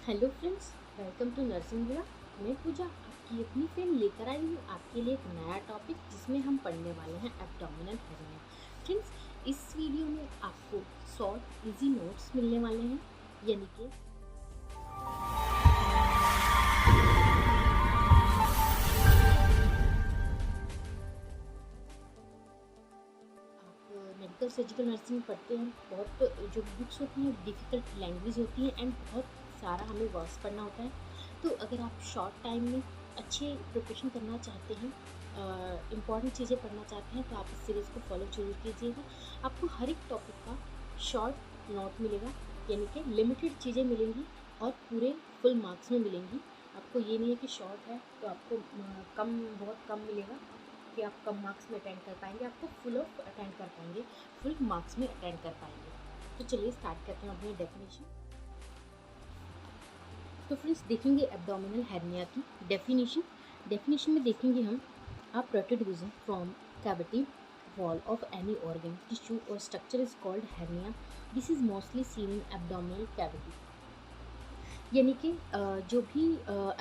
Hello friends, welcome to nursing villa. मैं पूजा आपकी अपनी फ्रेंड लेकर आई हूँ आपके लिए एक नया टॉपिक जिसमें हम पढ़ने वाले हैं एब्डोमिनल हेर्निया। फ्रेंड्स, इस वीडियो में आपको शॉर्ट इजी नोट्स मिलने वाले हैं, यानी कि आप मेडिकल सर्जिकल नर्सिंग पढ़ते हैं। बहुत जो बुक्स होती हैं डिफ़िकल्ट लैंग्वेज होती हैं एंड बहुत सारा हमें वर्ड्स पढ़ना होता है। तो अगर आप शॉर्ट टाइम में अच्छे प्रिपरेशन करना चाहते हैं, इम्पॉर्टेंट चीज़ें पढ़ना चाहते हैं, तो आप इस सीरीज़ को फॉलो जरूर कीजिएगा। आपको हर एक टॉपिक का शॉर्ट नोट मिलेगा, यानी कि लिमिटेड चीज़ें मिलेंगी और पूरे फुल मार्क्स में मिलेंगी। आपको ये नहीं है कि शॉर्ट है तो आपको बहुत कम मिलेगा कि आप कम मार्क्स में अटेंड कर पाएंगे। आपको फुल ऑफ अटेंड कर पाएंगे, फुल मार्क्स में अटेंड कर पाएंगे। तो चलिए स्टार्ट करते हैं अपनी डेफिनेशन। तो फ्रेंड्स, देखेंगे एब्डोमिनल हेर्निया की डेफिनेशन में देखेंगे हम a protrusion from cavity wall of any organ, tissue or structure is called hernia. This is mostly seen in abdominal cavity. यानी कि जो भी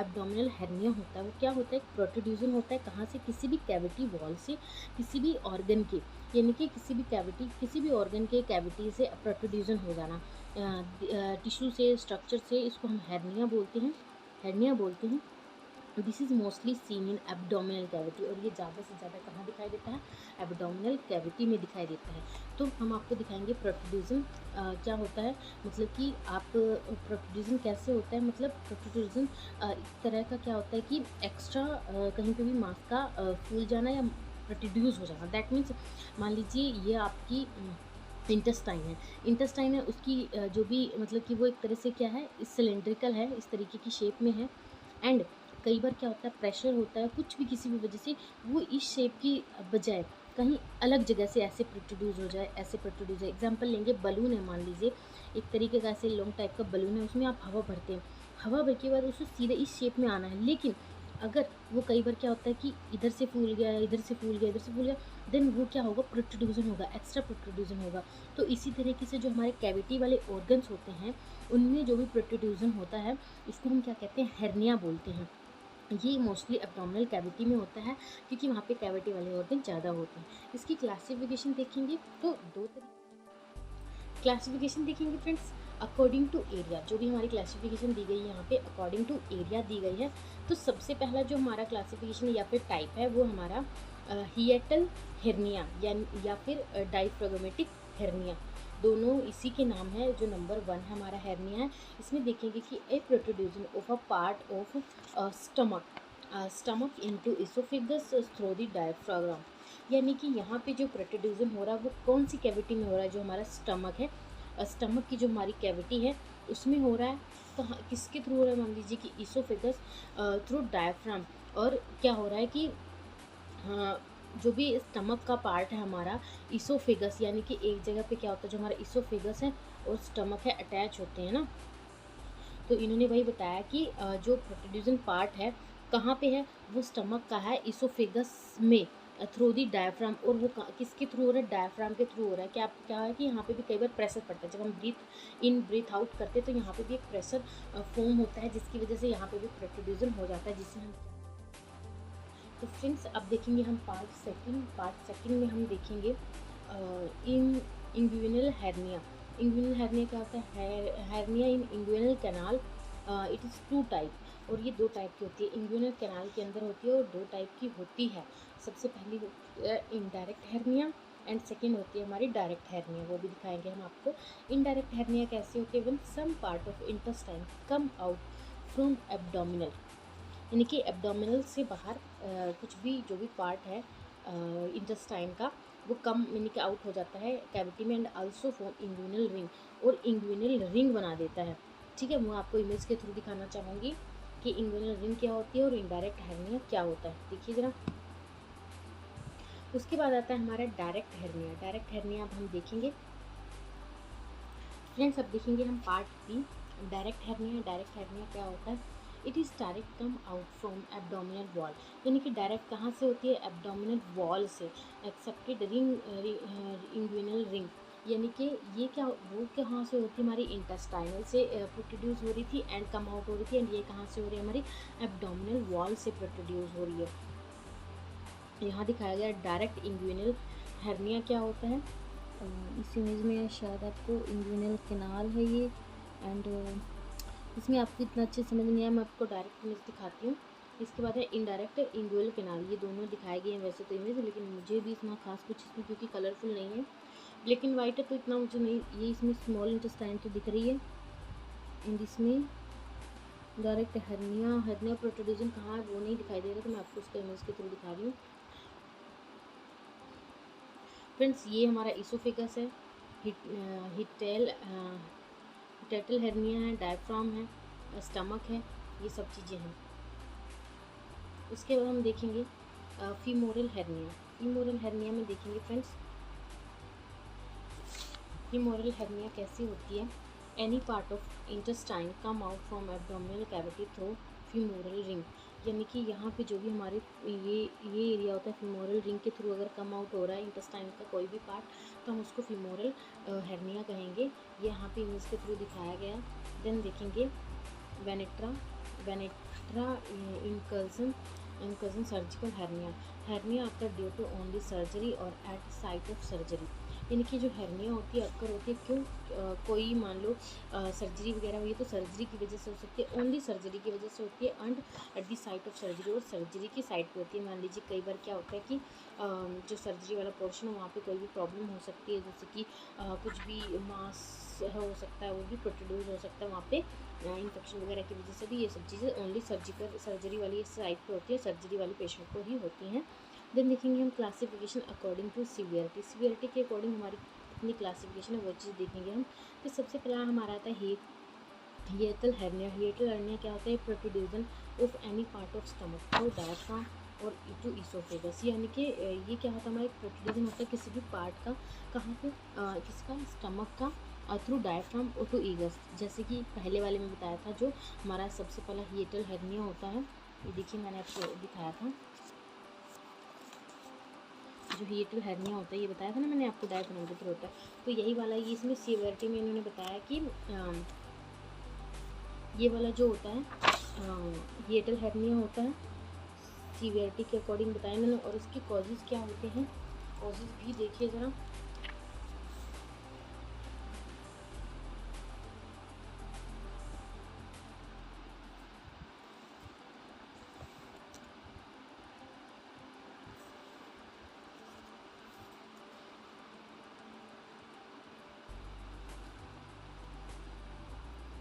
एब्डोमिनल हेर्निया होता है वो क्या होता है, एक प्रोट्रूजन होता है। कहाँ से? किसी भी कैविटी वॉल से, किसी भी ऑर्गन के, यानी कि किसी भी कैविटी, किसी भी ऑर्गन के कैविटी से प्रोट्रूजन हो जाना, टिश्यू से, स्ट्रक्चर से, इसको हम हेर्निया बोलते हैं। This is mostly seen in abdominal cavity, और ये ज़्यादा से ज़्यादा कहाँ दिखाई देता है? एब्डोमिनल कैविटी में दिखाई देता है। तो हम आपको दिखाएंगे प्रोट्रूजन क्या होता है, मतलब कि आप प्रोट्रूजन कैसे होता है, मतलब प्रोट्रूजन एक तरह का क्या होता है कि एक्स्ट्रा कहीं पे भी मांस का फूल जाना या प्रोट्रूज हो जाना। दैट मीन्स मान लीजिए ये आपकी इंटेस्टाइन है, उसकी जो भी मतलब कि वो एक तरह से क्या है, सिलेंड्रिकल है, इस तरीके की शेप में है। एंड कई बार क्या होता है, प्रेशर होता है, कुछ भी किसी भी वजह से वो इस शेप की बजाय कहीं अलग जगह से ऐसे प्रोट्रूड हो जाए, ऐसे प्रोट्रूड हो जाए। एग्जाम्पल लेंगे, बलून है, मान लीजिए एक तरीके का ऐसे लॉन्ग टाइप का बलून है, उसमें आप हवा भरते हैं, हवा भर के बाद उसको सीधे इस शेप में आना है। लेकिन अगर वो कई बार क्या होता है कि इधर से फूल गया, इधर से फूल गया, इधर से फूल गया, देन वो क्या होगा, प्रोट्रूजन होगा, एक्स्ट्रा प्रोट्रूजन होगा। तो इसी तरीके से जो हमारे कैविटी वाले ऑर्गन्स होते हैं उनमें जो भी प्रोट्रूजन होता है, इसको हम क्या कहते हैं, हेर्निया बोलते हैं। ये मोस्टली एब्डोमिनल कैविटी में होता है, क्योंकि वहाँ पे कैविटी वाले ऑर्गन ज़्यादा होते हैं। इसकी क्लासिफिकेशन देखेंगे तो दो तरीके क्लासिफिकेशन देखेंगे फ्रेंड्स, अकॉर्डिंग टू एरिया। जो भी हमारी क्लासिफिकेशन दी गई है यहाँ पे अकॉर्डिंग टू एरिया दी गई है। तो सबसे पहला जो हमारा क्लासिफिकेशन या फिर टाइप है वो हमारा हिएटल हेर्निया या फिर डायफ्रागमेटिक हेर्निया, दोनों इसी के नाम है। जो नंबर 1 हमारा हेर्निया है, इसमें देखेंगे कि a protrusion of a part of stomach into oesophagus through the diaphragm. यानी कि यहाँ पे जो प्रोट्रूजन हो रहा है वो कौन सी कैविटी में हो रहा है, जो हमारा स्टमक है, स्टमक की जो हमारी कैविटी है उसमें हो रहा है। कहाँ, किसके थ्रू हो रहा है? मान लीजिए कि इसोफेगस थ्रू डायफ्राम। और क्या हो रहा है कि हाँ, जो भी स्टमक का पार्ट है हमारा, इसोफेगस, यानी कि एक जगह पे क्या होता है, जो हमारा इसोफेगस है और स्टमक है अटैच होते हैं ना। तो इन्होंने वही बताया कि जो प्रोट्रूजन पार्ट है कहाँ पे है, वो स्टमक का है, इसोफेगस में, थ्रू दी डायफ्राम। और वो किसके थ्रू हो रहा है? डायफ्राम के थ्रू हो रहा है। क्या है कि यहाँ पे भी कई बार प्रेशर पड़ता है, जब हम ब्रीथ इन ब्रीथ आउट करते हैं तो यहाँ पे भी एक प्रेशर फॉर्म होता है, जिसकी वजह से यहाँ पे भी प्रोट्रूजन हो जाता है, जिससे हम तो फ्रेंड्स अब देखेंगे हम पार्ट सेकंड में हम देखेंगे इन इंग्विनल हेर्निया। इंग्विनल हेर्निया क्या होता है? हेर्निया इन inguinal canal, it is 2 type, और ये 2 टाइप की होती है। इंग्विनल कैनाल के अंदर होती है और 2 टाइप की होती है। सबसे पहली होती है इनडायरेक्ट हेर्निया एंड सेकेंड होती है हमारी डायरेक्ट हेर्निया, वो भी दिखाएंगे हम आपको। इनडायरेक्ट हेर्निया कैसे होती है? When some part of intestine come out from abdominal, यानी कि एब्डोमिनल से बाहर कुछ भी जो भी पार्ट है इंटेस्टाइन का, वो कम यानी कि आउट हो जाता है कैविटी में, and also form inguinal ring, और इंग्विनल रिंग बना देता है। ठीक है, मैं आपको इमेज के थ्रू दिखाना चाहूँगी कि इंग्विनल रिंग क्या होती है और इनडायरेक्ट हेर्निया क्या होता है। देखिए ज़रा, उसके बाद आता है हमारा डायरेक्ट हेर्निया। डायरेक्ट हेर्निया अब हम देखेंगे फ्रेंड्स। अब देखेंगे हम पार्ट बी, डायरेक्ट हेर्निया। डायरेक्ट हेर्निया क्या होता है? It is direct come out from abdominal wall, यानी कि डायरेक्ट कहाँ से होती है? एब्डोमिनल वॉल से। एक्सेप्टेड रिंग, इंग्विनल रिंग, यानी कि ये क्या, वो कहाँ से होती है, हमारी इंटेस्टाइनल से प्रोड्यूस हो रही थी एंड कम आउट हो रही थी, एंड ये कहाँ से हो रही है, हमारी एब्डोमिनल वॉल से प्रोड्यूस हो रही है। यहाँ दिखाया गया डायरेक्ट इंग्विनल हर्निया क्या होता है। इस इमेज में शायद आपको इंग्विनल कैनाल है ये, एंड इसमें आपको इतना अच्छे समझ नहीं आया, मैं आपको डायरेक्ट इमेज दिखाती हूँ। इसके बाद है इनडायरेक्ट इंग्विनल कैनाल, ये दोनों दिखाए गए हैं वैसे तो इमेज, लेकिन मुझे भी इसमें खास कुछ इसमें क्योंकि कलरफुल नहीं है, ब्लैक एंड वाइट है तो इतना मुझे नहीं, ये इसमें स्मॉल इंटेस्टाइन तो दिख रही है, एंड इसमें डायरेक्ट हर्निया प्रोट्रूजन कहाँ है वो नहीं दिखाई दे रहा, तो मैं आपको उसका इमेज के थ्रू दिखा रही हूँ। फ्रेंड्स ये हमारा इसोफेगस है, हिटेल हर्निया है, डायफ्राम है, स्टमक है, ये सब चीज़ें हैं। उसके बाद हम देखेंगे फीमोरल हर्निया। फीमोरल हर्निया में देखेंगे फ्रेंड्स, फीमोरल हर्निया कैसी होती है। Any part of intestine come out from abdominal cavity through femoral ring, यानी कि यहाँ पे जो भी हमारे ये एरिया होता है फीमोरल रिंग के थ्रू अगर कम आउट हो रहा है इंटेस्टाइन का कोई भी पार्ट, तो हम उसको फीमोरल हर्निया कहेंगे। ये यहाँ पे इमेज के थ्रू दिखाया गया। देन देखेंगे वेनेट्रा इनकर्जन surgical hernia after due to only surgery और एट साइट ऑफ सर्जरी, यानी कि जो हर्निया होती है अक्कर होती है क्यों, कोई मान लो सर्जरी वगैरह हुई है तो सर्जरी की वजह से हो सकती है, ओनली सर्जरी की वजह से होती है, and at the site of surgery, और सर्जरी की साइट पे होती है। मान लीजिए कई बार क्या होता है कि जो सर्जरी वाला पोर्शन है वहाँ पे कोई भी प्रॉब्लम हो सकती है, जैसे कि कुछ भी मास हो सकता है वो भी प्रोड्यूस हो सकता है वहाँ पे इन्फेक्शन वगैरह की वजह से भी, ये सब चीज़ें ओनली सर्जरी वाली साइट पे होती है, सर्जरी वाले पेशेंट को ही होती हैं। देन देखेंगे हम क्लासिफिकेशन अकॉर्डिंग टू सीवियरिटी के अकॉर्डिंग हमारी कितनी क्लासिफिकेशन है वो चीज़ देखेंगे हम। तो सबसे पहला हमारा आता है हिएटल हर्निया। हिएटल हर्निया क्या होता है, protrusion of any part of stomach through diaphragm और टू इसोफेगस, यानी कि ये क्या होता है, हमारा एक प्रोट्रूजन होता है किसी भी पार्ट का, कहाँ पे किसका, स्टमक का, थ्रू डायफ्राम और टू ईगस, जैसे कि पहले वाले में बताया था जो हमारा सबसे पहला हिएटल हर्निया होता है। ये देखिए मैंने आपको दिखाया था, जो हिएटल हर्निया होता है ये बताया था ना मैंने आपको, डायफ्राम के थ्रू होता है, तो यही वाला ये इसमें सीवियरिटी में इन्होंने बताया कि ये वाला जो होता है हिएटल हर्निया होता है, सीवियरिटी के अकॉर्डिंग बताया इन्होंने, और इसके कॉजेज़ क्या होते हैं, कॉजेज़ भी देखिए ज़रा।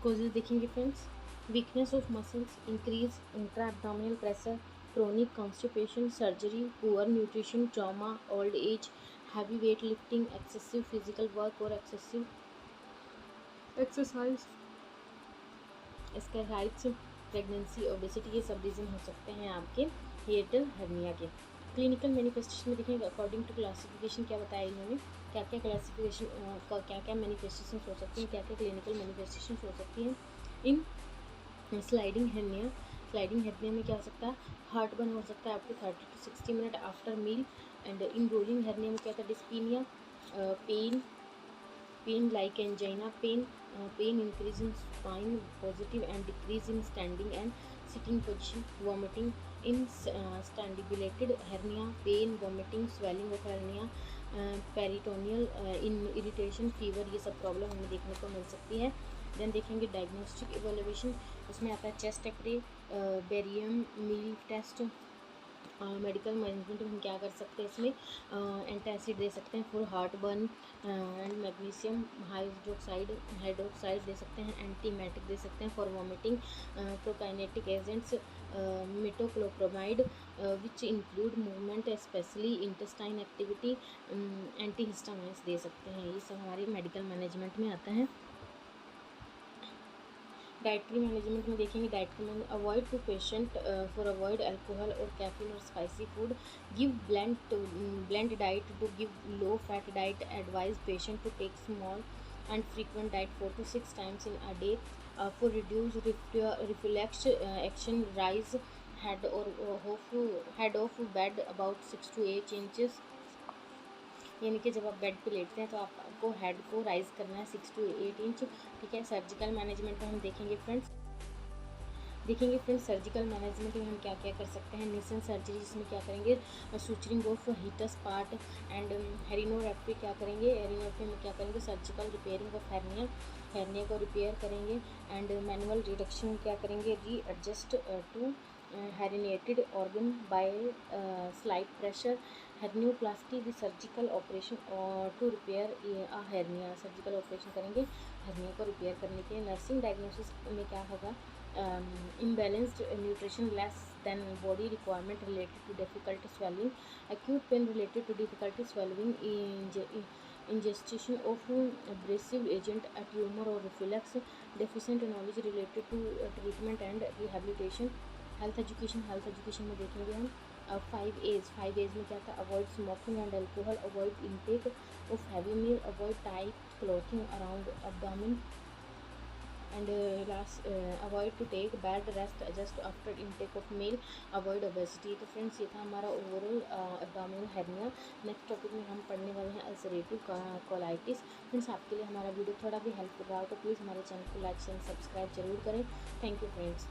कॉजेज देखेंगे friends, weakness of muscles, increase intra abdominal pressure, chronic constipation, surgery, poor nutrition, trauma, old age, heavy weight lifting, excessive physical work और excessive exercise, steroids, pregnancy, obesity, ये सब रीज़न हो सकते हैं आपके हिएटल हर्निया के। Clinical manifestation में देखेंगे अकॉर्डिंग टू क्लासिफिकेशन क्या बताया इन्होंने, क्या क्या क्लासिफिकेशन का क्या क्या मैनिफेस्टेशन हो सकती हैं, क्या क्या क्लिनिकल मैनिफेस्टेशन हो सकती हैं। इन स्लाइडिंग हर्निया में क्या हो सकता है, हार्ट बर्न हो सकता है up to 30 to 60 minute after meal, and in rolling hernia में क्या था, dyspnoea, pain like angina, pain increase in spine, positive and decrease in standing and sitting position, vomiting in strangulated hernia, pain, vomiting, swelling of hernia, peritoneal in irritation, fever, ये सब problem हमें देखने को मिल सकती है। देन देखेंगे diagnostic evolution, उसमें आता है chest X ray, barium meal test, medical management में हम क्या कर सकते हैं इसमें, एंटासिड दे सकते हैं for heartburn, and magnesium hydroxide दे सकते हैं, एंटीमेटिक दे सकते हैं for vomiting, prokinetic agents, metoclopramide which include movement specially intestine activity, antihistamines दे सकते हैं। ये सब हमारे मेडिकल मैनेजमेंट में आता है। डाइटरी मैनेजमेंट में देखेंगे, डाइटरी में avoid to patient for avoid alcohol और कैफीन और spicy food, give bland diet to give low fat diet, advise patient to take small and frequent diet 4 to 6 times in a day for reduce reflex action, rise head of bed about 6 to 8 inches, यानी कि जब आप bed पे लेटते हैं तो आपको head को rise करना है 6 to 8 इंच। ठीक है, सर्जिकल मैनेजमेंट में हम देखेंगे फ्रेंड्स सर्जिकल मैनेजमेंट में हम क्या क्या कर सकते हैं। नेशन सर्जरी, जिसमें क्या करेंगे, सूचरिंग ऑफ हीटस पार्ट एंड हेरिनोरेक्टरी क्या करेंगे, हेरिनोरेक्टरी में क्या करेंगे, सर्जिकल रिपेयरिंग ऑफ हेरनिया को रिपेयर करेंगे। एंड मैनुअल रिडक्शन क्या करेंगे, readjust to herniated organ by slide pressure. Hernioplasty the surgical operation to repair hernia, surgical operation करेंगे हेर्निया को रिपेयर करने के लिए। नर्सिंग डायग्नोसिस में क्या होगा, imbalanced nutrition, less than body requirement related to difficult swallowing, acute pain related to difficulty swallowing, ingestion of abrasive agent, a tumor or reflux, deficient knowledge related to treatment and rehabilitation। Health education में देखेंगे हम 5 A's में क्या था, avoid smoking and alcohol, avoid intake of heavy meal, avoid tight clothing around abdomen, and last avoid to take bad rest just after intake of meal, avoid obesity। तो friends ये था हमारा ओवरऑल एब्डोमिनल हेर्निया। नेक्स्ट टॉपिक में हम पढ़ने वाले हैं ulcerative colitis. Friends आपके लिए हमारा वीडियो थोड़ा भी हेल्पफुल रहा हो तो प्लीज़ हमारे चैनल को लाइक शेयर सब्सक्राइब जरूर करें। Thank you friends.